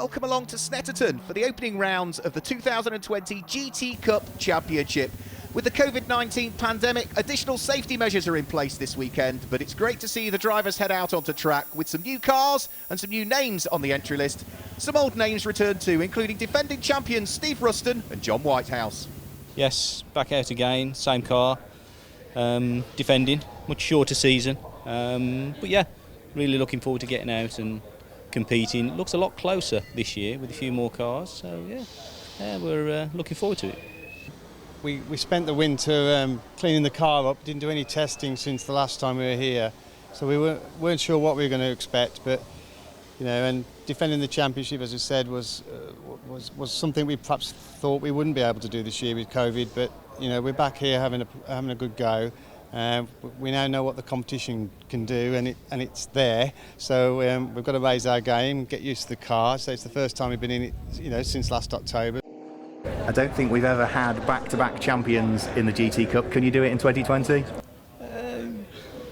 Welcome along to Snetterton for the opening rounds of the 2020 GT Cup Championship. With the COVID-19 pandemic, additional safety measures are in place this weekend, but it's great to see the drivers head out onto track with some new cars and some new names on the entry list. Some old names returned too, including defending champions Steve Ruston and John Whitehouse. Yes, back out again, same car, defending, much shorter season. But yeah, really looking forward to getting out and competing. It looks a lot closer this year with a few more cars, so yeah, we're looking forward to it. We spent the winter cleaning the car up, didn't do any testing since the last time we were here, so we weren't sure what we were going to expect, but you know, and defending the championship, as I said, was something we perhaps thought we wouldn't be able to do this year with COVID, but you know, we're back here having a good go. We now know what the competition can do, and it's there. So we've got to raise our game, get used to the car. So it's the first time we've been in it, you know, since last October. I don't think we've ever had back-to-back champions in the GT Cup. Can you do it in 2020?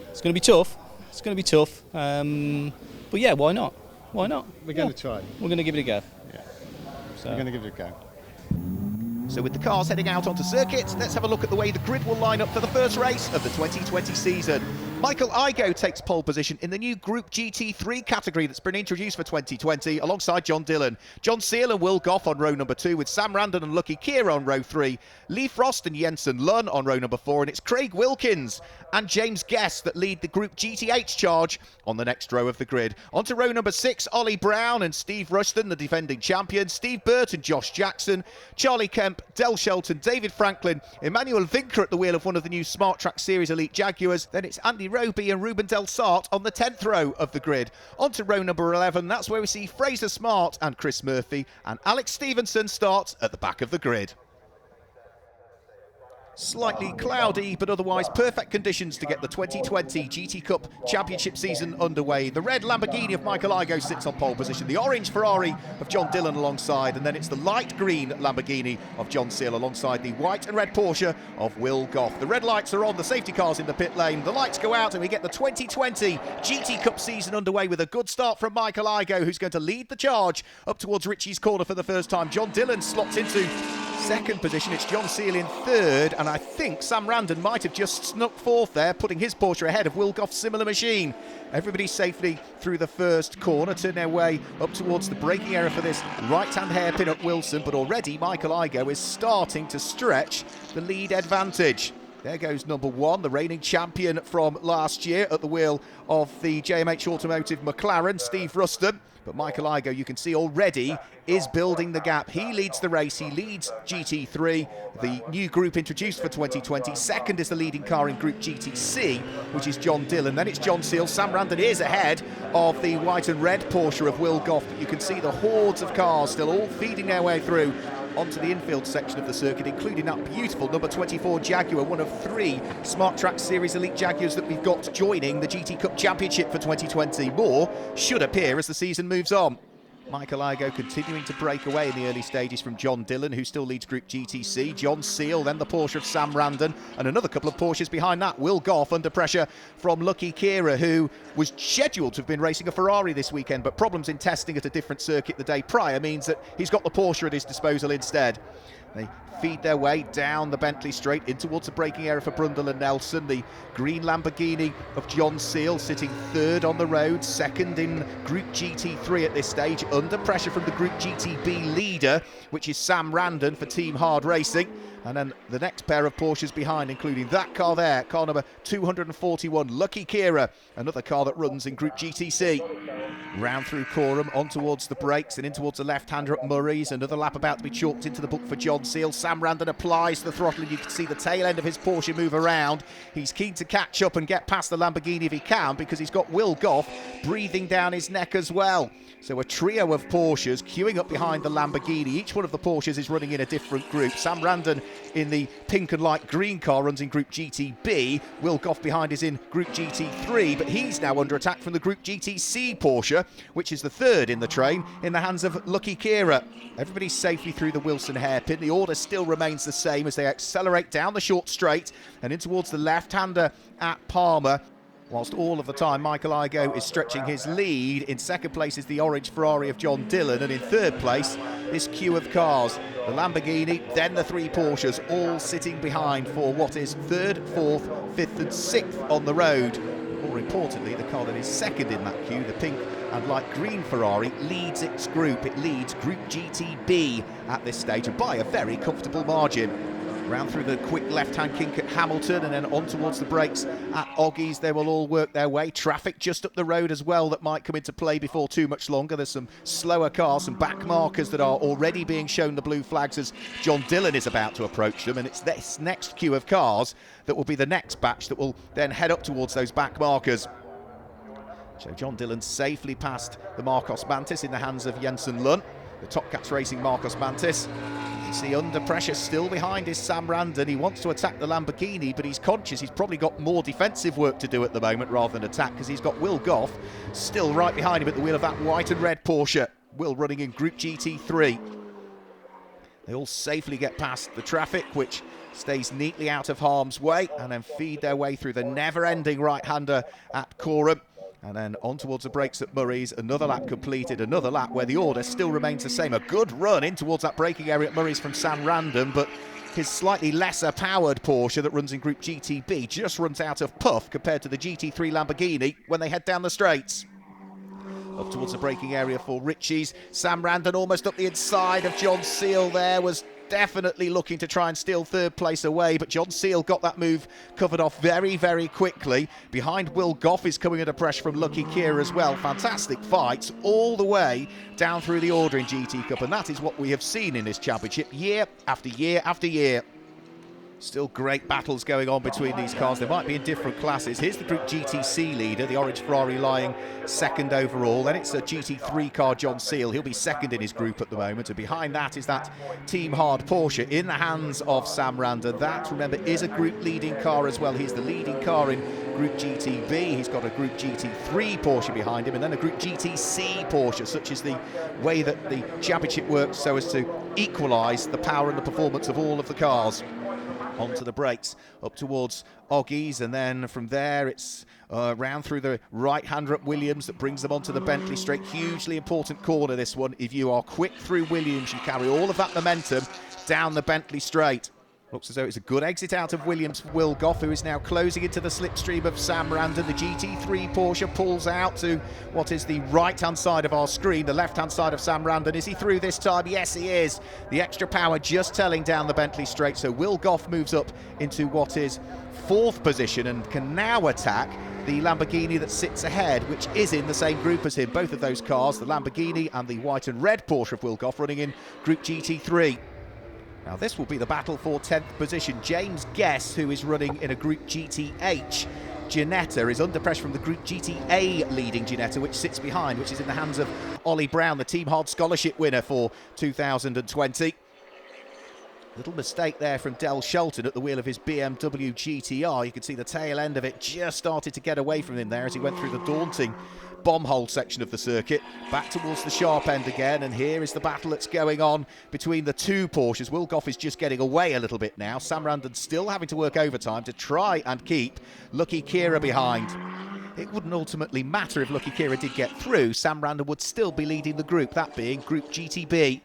It's going to be tough. It's going to be tough. But yeah, why not? Why not? We're going to try. We're going to give it a go. Yeah. So. We're going to give it a go. So with the cars heading out onto circuit, let's have a look at the way the grid will line up for the first race of the 2020 season. Michael Igoe takes pole position in the new Group GT3 category that's been introduced for 2020 alongside John Dillon. John Seal and Will Goff on row number 2 with Sam Randon and Lucky Kira on row 3. Lee Frost and Jensen Lunn on row number 4, and it's Craig Wilkins and James Guest that lead the Group GTH charge on the next row of the grid. Onto row number 6, Ollie Brown and Steve Rushton, the defending champion, Steve Burt and Josh Jackson, Charlie Kemp, Del Shelton, David Franklin, Emmanuel Vinker at the wheel of one of the new Smart Track Series Elite Jaguars. Then it's Andy Roby and Ruben Del Sart on the 10th row of the grid. Onto row number 11, that's where we see Fraser Smart and Chris Murphy, and Alex Stevenson starts at the back of the grid. Slightly cloudy, but otherwise perfect conditions to get the 2020 GT Cup Championship season underway. The red Lamborghini of Michael Igoe sits on pole position, the orange Ferrari of John Dillon alongside, and then it's the light green Lamborghini of John Seal alongside the white and red Porsche of Will Goff. The red lights are on, the safety cars in the pit lane, the lights go out, and we get the 2020 GT Cup season underway with a good start from Michael Igoe, who's going to lead the charge up towards Ritchie's corner for the first time. John Dillon slots into second position, it's John Seal in third, and I think Sam Randon might have just snuck fourth there, putting his Porsche ahead of Will Goff's similar machine. Everybody safely through the first corner, turn their way up towards the braking area for this right-hand hairpin at Wilson, but already Michael Igoe is starting to stretch the lead advantage. There goes number 1, the reigning champion from last year at the wheel of the JMH Automotive McLaren, Steve Ruston. But Michael Igoe, you can see already, is building the gap. He leads the race. He leads GT3, the new group introduced for 2020. Second is the leading car in Group GTC, which is John Dillon. Then it's John Seal. Sam Randon is ahead of the white and red Porsche of Will Goff. But you can see the hordes of cars still all feeding their way through onto the infield section of the circuit, including that beautiful number 24 Jaguar, one of 3 Smart Track Series Elite Jaguars that we've got joining the GT Cup Championship for 2020. More should appear as the season moves on. Michael Igoe continuing to break away in the early stages from John Dillon, who still leads Group GTC. John Seal, then the Porsche of Sam Randon, and another couple of Porsches behind that. Will Goff under pressure from Lucky Kira, who was scheduled to have been racing a Ferrari this weekend, but problems in testing at a different circuit the day prior means that he's got the Porsche at his disposal instead. They feed their way down the Bentley straight in towards the braking area for Brundle and Nelson. The green Lamborghini of John Seal sitting third on the road, second in Group GT3 at this stage, under pressure from the Group GTB leader, which is Sam Randon for Team Hard Racing. And then the next pair of Porsches behind, including that car there, car number 241, Lucky Kira, another car that runs in Group GTC. Round through Coram, on towards the brakes and in towards the left-hander at Murray's. Another lap about to be chalked into the book for John Seal. Sam Randon applies the throttle and you can see the tail end of his Porsche move around. He's keen to catch up and get past the Lamborghini if he can, because he's got Will Goff breathing down his neck as well. So a trio of Porsches queuing up behind the Lamborghini. Each one of the Porsches is running in a different group. Sam Randon in the pink and light green car runs in Group GTB. Will Goff behind is in Group GT3, but he's now under attack from the Group GTC Porsche, which is the third in the train, in the hands of Lucky Kira. Everybody's safely through the Wilson hairpin. The order still remains the same as they accelerate down the short straight and in towards the left-hander at Palmer. whilst all of the time Michael Igoe is stretching his lead. In second place is the orange Ferrari of John Dillon, and in third place, this queue of cars, the Lamborghini, then the 3 Porsches, all sitting behind for what is 3rd, 4th, 5th and 6th on the road. More importantly, the car that is second in that queue, the pink and light green Ferrari, leads its group. It leads Group GTB at this stage, and by a very comfortable margin. Round through the quick left-hand kink at Hamilton, and then on towards the brakes at Oggies. They will all work their way. Traffic just up the road as well that might come into play before too much longer. There's some slower cars, some back markers that are already being shown the blue flags as John Dillon is about to approach them, and it's this next queue of cars that will be the next batch that will then head up towards those back markers. So John Dillon safely past the Marcos Mantis in the hands of Jensen Lund, the Top Cats Racing Marcos Mantis. You see under pressure still behind is Sam Randon. He wants to attack the Lamborghini, but he's conscious he's probably got more defensive work to do at the moment rather than attack, because he's got Will Goff still right behind him at the wheel of that white and red Porsche. Will running in Group GT3. They all safely get past the traffic, which stays neatly out of harm's way, and then feed their way through the never-ending right-hander at Coram. And then on towards the brakes at Murray's. Another lap completed, another lap where the order still remains the same. A good run in towards that braking area at Murray's from Sam Randon, but his slightly lesser powered Porsche that runs in Group GTB just runs out of puff compared to the GT3 Lamborghini when they head down the straights. Up towards the braking area for Ritchie's. Sam Randon almost up the inside of John Seal there, was definitely looking to try and steal third place away, but John Seal got that move covered off very, very quickly. Behind Will Goff is coming under pressure from Lucky Kier as well. Fantastic fights all the way down through the order in GT Cup, and that is what we have seen in this championship year after year after year. Still great battles going on between these cars. They might be in different classes. Here's the Group GTC leader, the orange Ferrari lying second overall. Then it's a GT3 car, John Seal. He'll be second in his group at the moment. And behind that is that Team Hard Porsche in the hands of Sam Randon. That, remember, is a group leading car as well. He's the leading car in Group GTB. He's got a Group GT3 Porsche behind him, and then a Group GTC Porsche. Such is the way that the championship works, so as to equalise the power and the performance of all of the cars. Onto the brakes, up towards Oggies, and then from there it's round through the right-hander at Williams that brings them onto the Bentley straight. Hugely important corner, this one. If you are quick through Williams, you carry all of that momentum down the Bentley straight. Looks as though it's a good exit out of Williams for Will Goff, who is now closing into the slipstream of Sam Randon. The GT3 Porsche pulls out to what is the right-hand side of our screen, the left-hand side of Sam Randon. Is he through this time? Yes, he is. The extra power just telling down the Bentley straight. So Will Goff moves up into what is 4th position and can now attack the Lamborghini that sits ahead, which is in the same group as him. Both of those cars, the Lamborghini and the white and red Porsche of Will Goff, running in Group GT3. Now this will be the battle for 10th position. James Guess, who is running in a Group GTH Ginetta, is under pressure from the Group GTA leading Ginetta, which sits behind, which is in the hands of Ollie Brown, the Team Hard Scholarship winner for 2020. Little mistake there from Del Shelton at the wheel of his BMW GTR. You can see the tail end of it just started to get away from him there as he went through the daunting bomb hole section of the circuit. Back towards the sharp end again, and here is the battle that's going on between the two Porsches. Will Goff is just getting away a little bit now. Sam Randon still having to work overtime to try and keep Lucky Kira behind. It wouldn't ultimately matter if Lucky Kira did get through. Sam Randon would still be leading the group, that being Group GTB.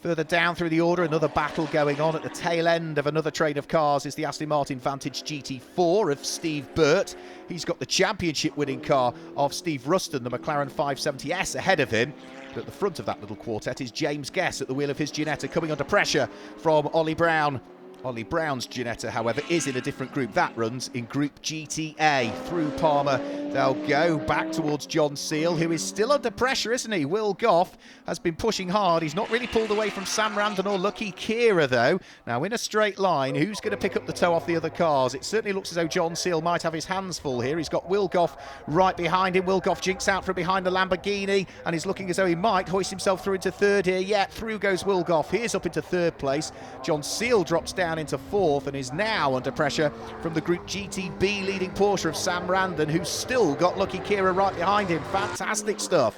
Further down through the order, another battle going on. At the tail end of another train of cars is the Aston Martin Vantage GT4 of Steve Burt. He's got the championship winning car of Steve Ruston, the McLaren 570S, ahead of him. But at the front of that little quartet is James Guess at the wheel of his Ginetta, coming under pressure from Ollie Brown. Ollie Brown's Ginetta, however, is in a different group. That runs in Group GTA. Through Palmer, they'll go back towards John Seal, who is still under pressure, isn't he? Will Goff has been pushing hard. He's not really pulled away from Sam Randon or Lucky Kira, though. Now, in a straight line, who's going to pick up the toe off the other cars? It certainly looks as though John Seal might have his hands full here. He's got Will Goff right behind him. Will Goff jinks out from behind the Lamborghini, and he's looking as though he might hoist himself through into third here. Yeah, through goes Will Goff. Here's up into third place. John Seal drops down into fourth and is now under pressure from the Group GTB leading Porsche of Sam Randon, who's still got Lucky Kira right behind him. Fantastic stuff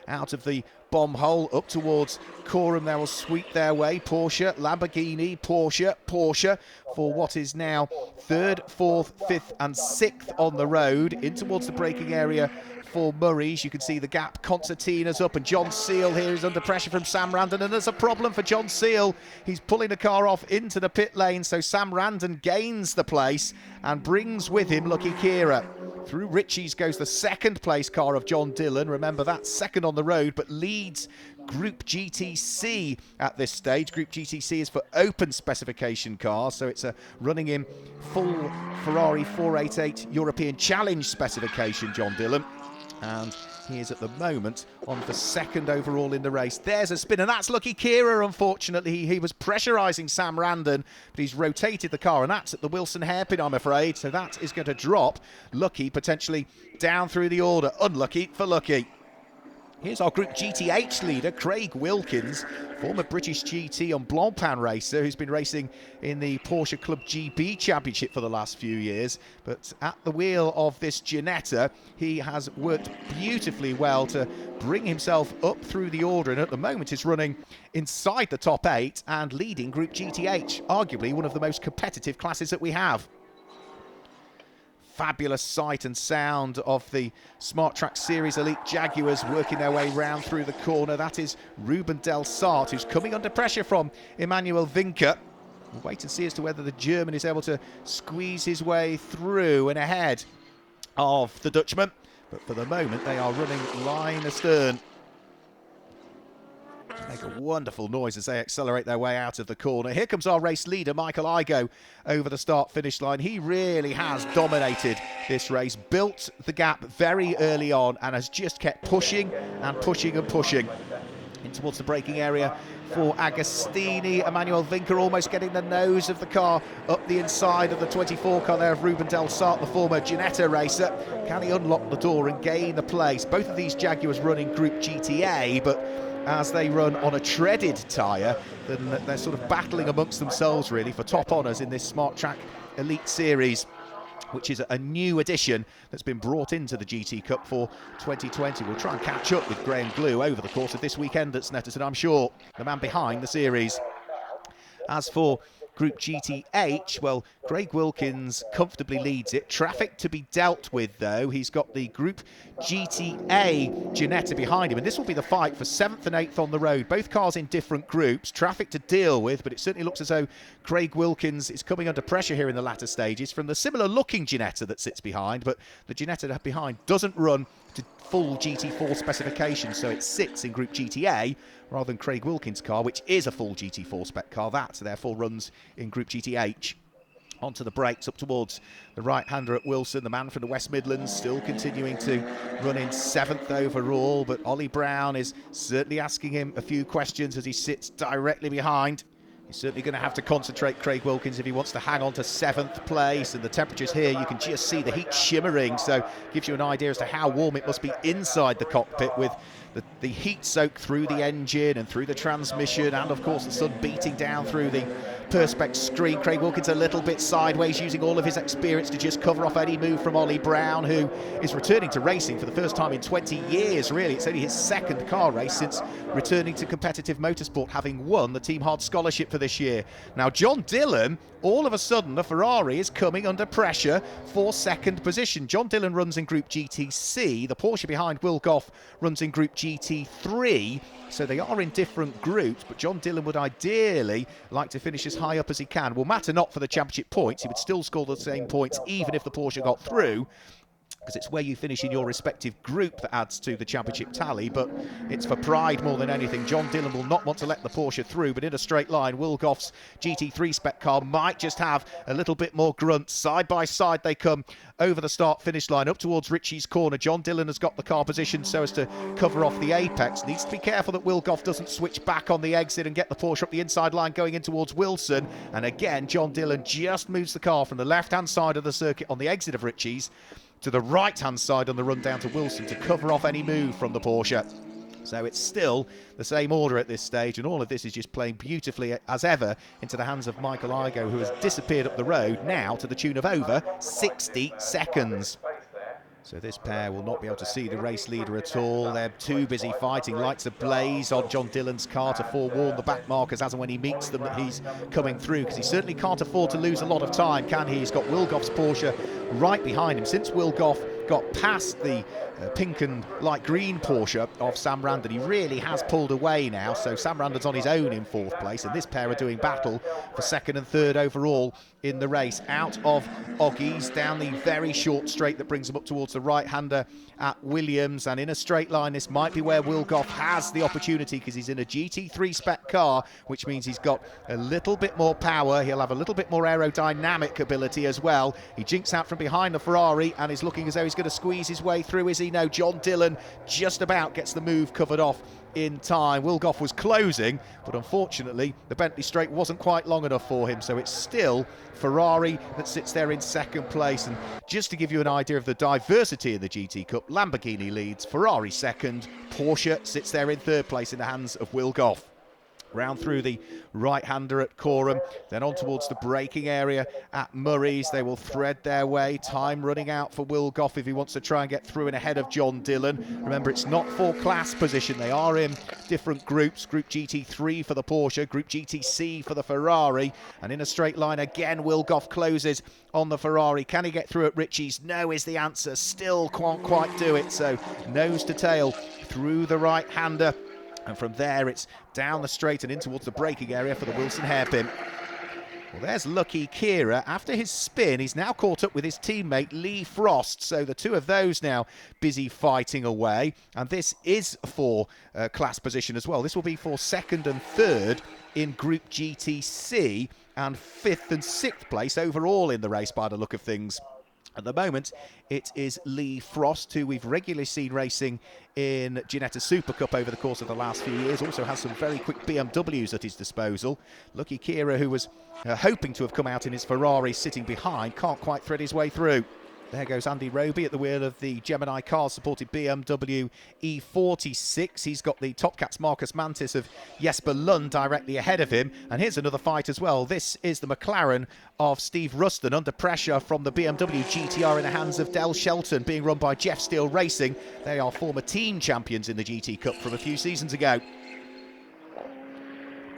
out of the bomb hole up towards Coram. They will sweep their way. Porsche, Lamborghini, Porsche for what is now 3rd, 4th, 5th and 6th on the road in towards the braking area for Murray's. You can see the gap. Concertina's up, and John Seal here is under pressure from Sam Randon, and there's a problem for John Seal. He's pulling the car off into the pit lane, so Sam Randon gains the place and brings with him Lucky Kira. Through Ritchie's goes the 2nd place car of John Dillon. Remember, that's 2nd on the road, but leads Group GTC at this stage. Group GTC is for open specification cars, so it's running in full Ferrari 488 European Challenge specification, John Dillon. And he is at the moment on the 2nd overall in the race. There's a spin, and that's Lucky Kira, unfortunately. He was pressurising Sam Randon, but he's rotated the car, and that's at the Wilson hairpin, I'm afraid. So that is going to drop Lucky potentially down through the order. Unlucky for Lucky. Here's our Group GTH leader, Craig Wilkins, former British GT and Blancpain racer who's been racing in the Porsche Club GB Championship for the last few years. But at the wheel of this Ginetta, he has worked beautifully well to bring himself up through the order, and at the moment is running inside the top 8 and leading Group GTH, arguably one of the most competitive classes that we have. Fabulous sight and sound of the Smart Track Series Elite Jaguars working their way round through the corner. That is Ruben Del Sart, who's coming under pressure from Emmanuel Vinke. We'll wait and see as to whether the German is able to squeeze his way through and ahead of the Dutchman. But for the moment, they are running line astern. Make a wonderful noise as they accelerate their way out of the corner. Here comes our race leader, Michael Igoe, over the start-finish line. He really has dominated this race, built the gap very early on, and has just kept pushing and pushing and pushing. In towards the braking area for Agostini. Emmanuel Vinke almost getting the nose of the car up the inside of the 24 car there of Ruben Del Sart, the former Ginetta racer. Can he unlock the door and gain the place? Both of these Jaguars run in Group GTA, but as they run on a treaded tyre, then they're sort of battling amongst themselves really for top honours in this Smart Track Elite Series, which is a new addition that's been brought into the GT Cup for 2020. We'll try and catch up with Graham Glue over the course of this weekend at Snetterton, I'm sure, the man behind the series. As for Group GTH, well, Craig Wilkins comfortably leads it. Traffic to be dealt with, though. He's got the Group GTA Ginetta behind him, and this will be the fight for 7th and 8th on the road. Both cars in different groups. Traffic to deal with, but it certainly looks as though Craig Wilkins is coming under pressure here in the latter stages from the similar-looking Ginetta that sits behind, but the Ginetta behind doesn't run to full GT4 specification, so it sits in Group GTA rather than Craig Wilkins' car, which is a full GT4 spec car. That therefore runs in Group GTH. Onto the brakes up towards the right-hander at Wilson, the man from the West Midlands, still continuing to run in 7th overall, but Ollie Brown is certainly asking him a few questions as he sits directly behind. He's certainly going to have to concentrate, Craig Wilkins, if he wants to hang on to 7th place. And the temperatures here, you can just see the heat shimmering, so gives you an idea as to how warm it must be inside the cockpit, with the heat soak through the engine and through the transmission, and of course the sun beating down through the Perspex screen. Craig Wilkins a little bit sideways, using all of his experience to just cover off any move from Ollie Brown, who is returning to racing for the first time in 20 years, really. It's only his 2nd car race since returning to competitive motorsport, having won the Team Hard Scholarship for this year. Now, John Dillon, all of a sudden, the Ferrari is coming under pressure for 2nd position. John Dillon runs in Group GTC. The Porsche behind Will Goff runs in Group GT3. So they are in different groups, but John Dillon would ideally like to finish as high up as he can. Will matter not for the championship points. He would still score the same points even if the Porsche got through, because it's where you finish in your respective group that adds to the championship tally, but it's for pride more than anything. John Dillon will not want to let the Porsche through, but in a straight line, Will Goff's GT3 spec car might just have a little bit more grunt. Side by side they come over the start-finish line up towards Ritchie's corner. John Dillon has got the car positioned so as to cover off the apex. Needs to be careful that Will Goff doesn't switch back on the exit and get the Porsche up the inside line going in towards Wilson. And again, John Dillon just moves the car from the left-hand side of the circuit on the exit of Ritchie's to the right-hand side on the run down to Wilson to cover off any move from the Porsche. So it's still the same order at this stage, and all of this is just playing beautifully as ever into the hands of Michael Igoe, who has disappeared up the road now to the tune of over 60 seconds. So this pair will not be able to see the race leader at all. They're too busy fighting. Lights ablaze on John Dillon's car to forewarn the back markers as and when he meets them that he's coming through, because he certainly can't afford to lose a lot of time, can he? He's got Will Goff's Porsche right behind him. Since Will Goff got past the pink and light green Porsche of Sam Randon, he really has pulled away now. So Sam Randon's on his own in 4th place, and this pair are doing battle for 2nd and 3rd overall in the race. Out of Oggies, down the very short straight that brings him up towards the right-hander at Williams, and in a straight line this might be where Will Goff has the opportunity, because he's in a GT3 spec car, which means he's got a little bit more power. He'll have a little bit more aerodynamic ability as well. He jinks out from behind the Ferrari and is looking as though he's going to squeeze his way through. Is he? No, John Dillon just about gets the move covered off in time. Will Goff was closing, but unfortunately the Bentley straight wasn't quite long enough for him, so it's still Ferrari that sits there in 2nd place. And just to give you an idea of the diversity in the GT Cup, Lamborghini leads, Ferrari 2nd, Porsche sits there in 3rd place in the hands of Will Goff. Round through the right-hander at Corham, then on towards the braking area at Murray's. They will thread their way. Time running out for Will Goff if he wants to try and get through and ahead of John Dillon. Remember, it's not for class position. They are in different groups. Group GT3 for the Porsche, Group GTC for the Ferrari. And in a straight line again, Will Goff closes on the Ferrari. Can he get through at Ritchie's? No is the answer. Still can't quite do it. So nose to tail through the right-hander. And from there, it's down the straight and in towards the braking area for the Wilson hairpin. Well, there's Lucky Kira. After his spin, he's now caught up with his teammate Lee Frost. So the two of those now busy fighting away. And this is for class position as well. This will be for 2nd and 3rd in Group GTC and 5th and 6th place overall in the race by the look of things. At the moment, it is Lee Frost, who we've regularly seen racing in Ginetta Super Cup over the course of the last few years. Also has some very quick BMWs at his disposal. Lucky Kira, who was hoping to have come out in his Ferrari sitting behind, can't quite thread his way through. There goes Andy Roby at the wheel of the Gemini car-supported BMW E46. He's got the Top Cats Marcus Mantis of Jesper Lund directly ahead of him. And here's another fight as well. This is the McLaren of Steve Ruston under pressure from the BMW GTR in the hands of Del Shelton, being run by Jeff Steele Racing. They are former team champions in the GT Cup from a few seasons ago.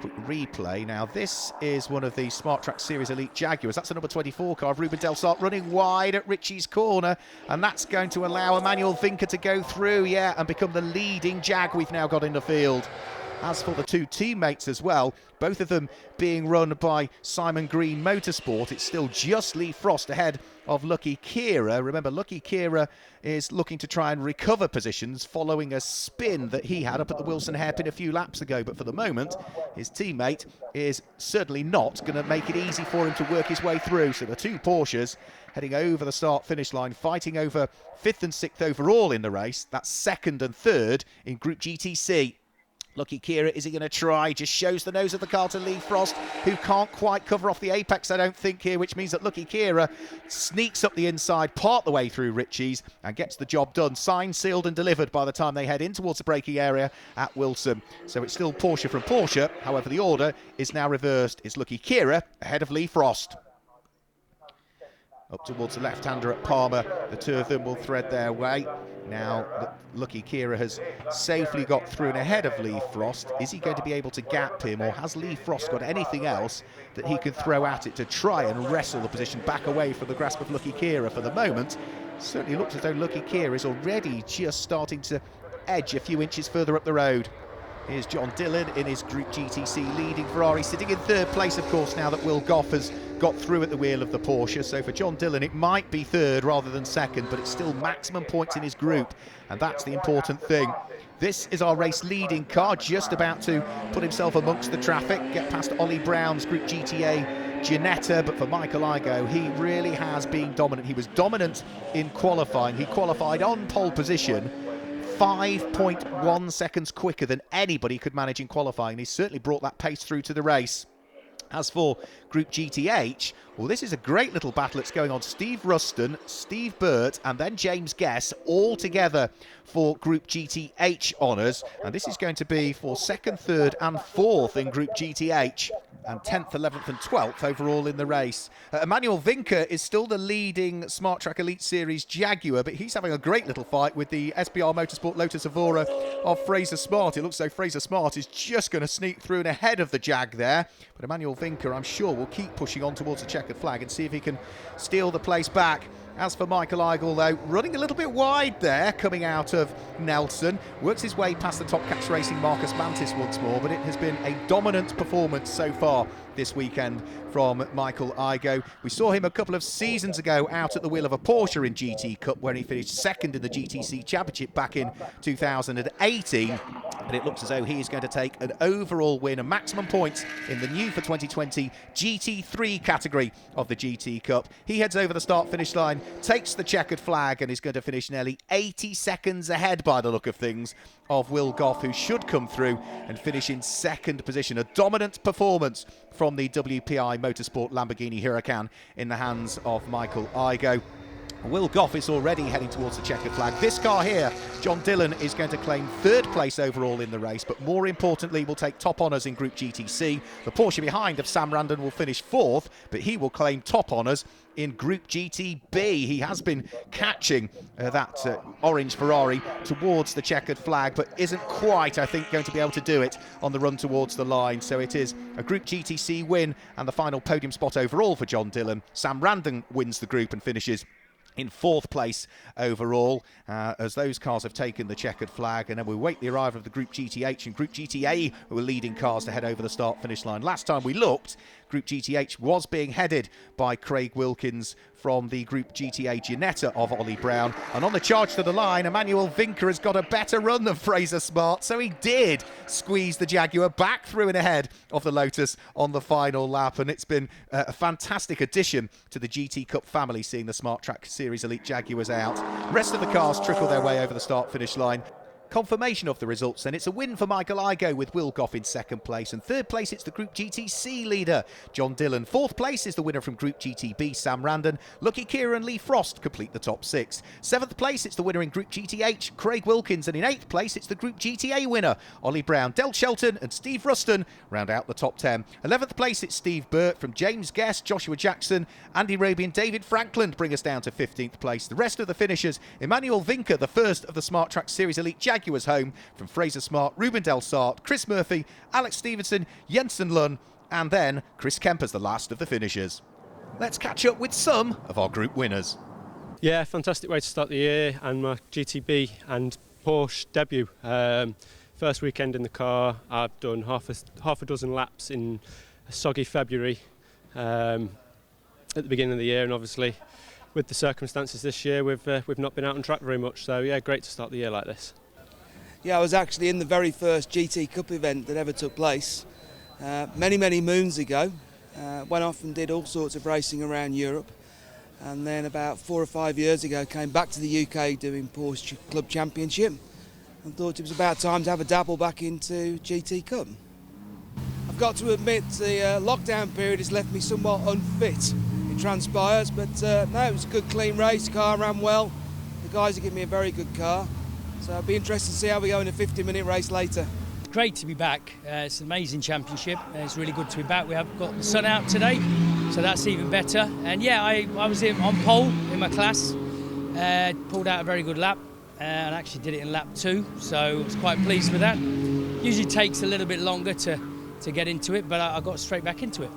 Quick replay. Now this is one of the Smart Track Series Elite Jaguars. That's the number 24 car of Ruben Delsart running wide at Ritchie's corner, and that's going to allow Emmanuel Vinca to go through, and become the leading Jag we've now got in the field. As for the two teammates as well, both of them being run by Simon Green Motorsport, it's still just Lee Frost ahead of Lucky Kira. Remember, Lucky Kira is looking to try and recover positions following a spin that he had up at the Wilson hairpin a few laps ago. But for the moment, his teammate is certainly not going to make it easy for him to work his way through. So the two Porsches heading over the start-finish line, fighting over 5th and 6th overall in the race. That's 2nd and 3rd in Group GTC. Lucky Kira, is he going to try? Just shows the nose of the car to Lee Frost, who can't quite cover off the apex, I don't think, here, which means that Lucky Kira sneaks up the inside part the way through Ritchie's and gets the job done. Signed, sealed and delivered by the time they head in towards the braking area at Wilson. So it's still Porsche from Porsche. However, the order is now reversed. It's Lucky Kira ahead of Lee Frost. Up towards the left-hander at Palmer. The two of them will thread their way. Now, Lucky Kira has safely got through and ahead of Lee Frost. Is he going to be able to gap him, or has Lee Frost got anything else that he can throw at it to try and wrestle the position back away from the grasp of Lucky Kira? For the moment, certainly looks as though Lucky Kira is already just starting to edge a few inches further up the road. Here's John Dillon in his Group GTC leading Ferrari, sitting in 3rd place, of course, now that Will Goff has got through at the wheel of the Porsche. So for John Dillon, it might be 3rd rather than 2nd, but it's still maximum points in his group, and that's the important thing. This is our race leading car, just about to put himself amongst the traffic, get past Ollie Brown's Group GTA Ginetta, but for Michael Igoe, he really has been dominant. He was dominant in qualifying. He qualified on pole position, 5.1 seconds quicker than anybody could manage in qualifying. He's certainly brought that pace through to the race. As for Group GTH, Well, this is a great little battle that's going on. Steve Ruston, Steve Burt, and then James Guess all together for Group GTH honours. And this is going to be for 2nd, 3rd and 4th in Group GTH, and 10th, 11th and 12th overall in the race. Emmanuel Vinker is still the leading Smart Track Elite Series Jaguar, but he's having a great little fight with the SBR Motorsport Lotus Evora of Fraser Smart. It looks as though Fraser Smart is just going to sneak through and ahead of the Jag there. But Emmanuel Vinker, I'm sure, will keep pushing on towards the checkered flag and see if he can steal the place back. As for Michael Eigel, though, running a little bit wide there, coming out of Nelson, works his way past the Top Cats Racing Marcus Mantis once more, but it has been a dominant performance so far this weekend from Michael Igo. We saw him a couple of seasons ago out at the wheel of a Porsche in GT Cup, where he finished 2nd in the GTC Championship back in 2018. But it looks as though he is going to take an overall win, a maximum points in the new for 2020 GT3 category of the GT Cup. He heads over the start-finish line, takes the checkered flag, and is going to finish nearly 80 seconds ahead by the look of things of Will Goff, who should come through and finish in 2nd position. A dominant performance from the WPI Motorsport Lamborghini Huracan in the hands of Michael Igo. Will Goff is already heading towards the checkered flag. This car here, John Dillon, is going to claim 3rd place overall in the race, but more importantly will take top honours in Group GTC. The Porsche behind of Sam Randon will finish 4th, but he will claim top honours in Group GTB. He has been catching that orange Ferrari towards the checkered flag, but isn't quite, I think, going to be able to do it on the run towards the line. So it is a Group GTC win and the final podium spot overall for John Dillon. Sam Randon wins the group and finishes in 4th place overall, as those cars have taken the checkered flag, and then we wait the arrival of the Group GTH and Group GTA, who are leading cars to head over the start-finish line. Last time we looked, Group GTH was being headed by Craig Wilkins from the Group GTA Ginetta of Ollie Brown. And on the charge to the line, Emmanuel Vinker has got a better run than Fraser Smart, so he did squeeze the Jaguar back through and ahead of the Lotus on the final lap. And it's been a fantastic addition to the GT Cup family, seeing the Smart Track Series Elite Jaguars out. The rest of the cars trickle their way over the start-finish line. Confirmation of the results, and it's a win for Michael Igo with Will Goff in 2nd place, and 3rd place it's the Group GTC leader John Dillon. 4th place is the winner from Group GTB, Sam Randon. Lucky Kira and Lee Frost complete the top 6. 7th place it's the winner in Group GTH, Craig Wilkins, and in 8th place it's the Group GTA winner Ollie Brown. Del Shelton and Steve Ruston round out the top 10. 11th place it's Steve Burt from James Guest, Joshua Jackson, Andy Roby and David Franklin bring us down to 15th place. The rest of the finishers, Emmanuel Vinker, the first of the Smart Track Series Elite Jaguars home from Fraser Smart, Ruben Del Sart, Chris Murphy, Alex Stevenson, Jensen Lunn, and then Chris Kemper's the last of the finishers. Let's catch up with some of our group winners. Yeah, fantastic way to start the year, and my GTB and Porsche debut. First weekend in the car. I've done half a dozen laps in a soggy February at the beginning of the year, and obviously with the circumstances this year we've not been out on track very much, so yeah, great to start the year like this. Yeah, I was actually in the very first GT Cup event that ever took place many moons ago. Went off and did all sorts of racing around Europe, and then about 4 or 5 years ago came back to the UK doing Porsche Club Championship and thought it was about time to have a dabble back into GT Cup. I've got to admit the lockdown period has left me somewhat unfit, it transpires, but no, it was a good clean race, car ran well, the guys have given me a very good car. So I'll be interested to see how we go in a 50-minute race later. Great to be back. It's an amazing championship. It's really good to be back. We have got the sun out today, so that's even better. And yeah, I was on pole in my class, pulled out a very good lap, and actually did it in lap 2, so I was quite pleased with that. Usually takes a little bit longer to get into it, but I got straight back into it.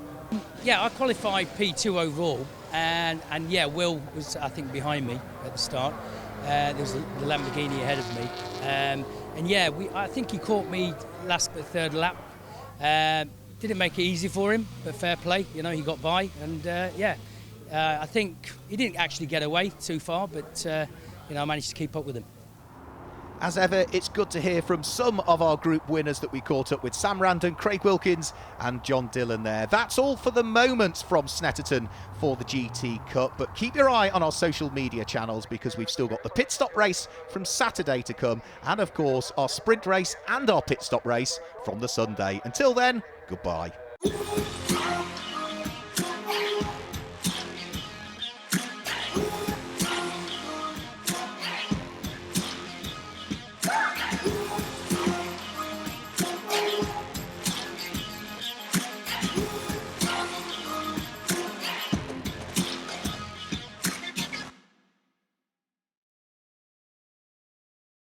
Yeah, I qualified P2 overall, and yeah, Will was, I think, behind me at the start. There was the Lamborghini ahead of me, and yeah, I think he caught me last but 3rd lap. Didn't make it easy for him, but fair play, you know, he got by, and yeah, I think he didn't actually get away too far, but you know, I managed to keep up with him. As ever, it's good to hear from some of our group winners that we caught up with. Sam Randon, Craig Wilkins and John Dillon there. That's all for the moment from Snetterton for the GT Cup, but keep your eye on our social media channels because we've still got the pit stop race from Saturday to come, and of course our sprint race and our pit stop race from the Sunday. Until then, goodbye.